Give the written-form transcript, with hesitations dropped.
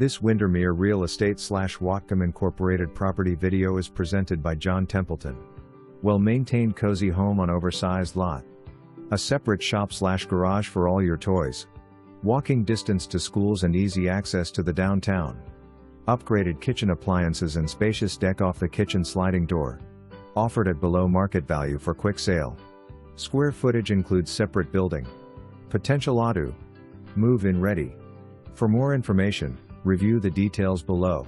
This Windermere Real Estate / Whatcom Incorporated property video is presented by John Templeton. Well-maintained cozy home on oversized lot. A separate shop / garage for all your toys. Walking distance to schools and easy access to the downtown. Upgraded kitchen appliances and spacious deck off the kitchen sliding door. Offered at below market value for quick sale. Square footage includes separate building. Potential auto. Move-in ready. For more information, review the details below.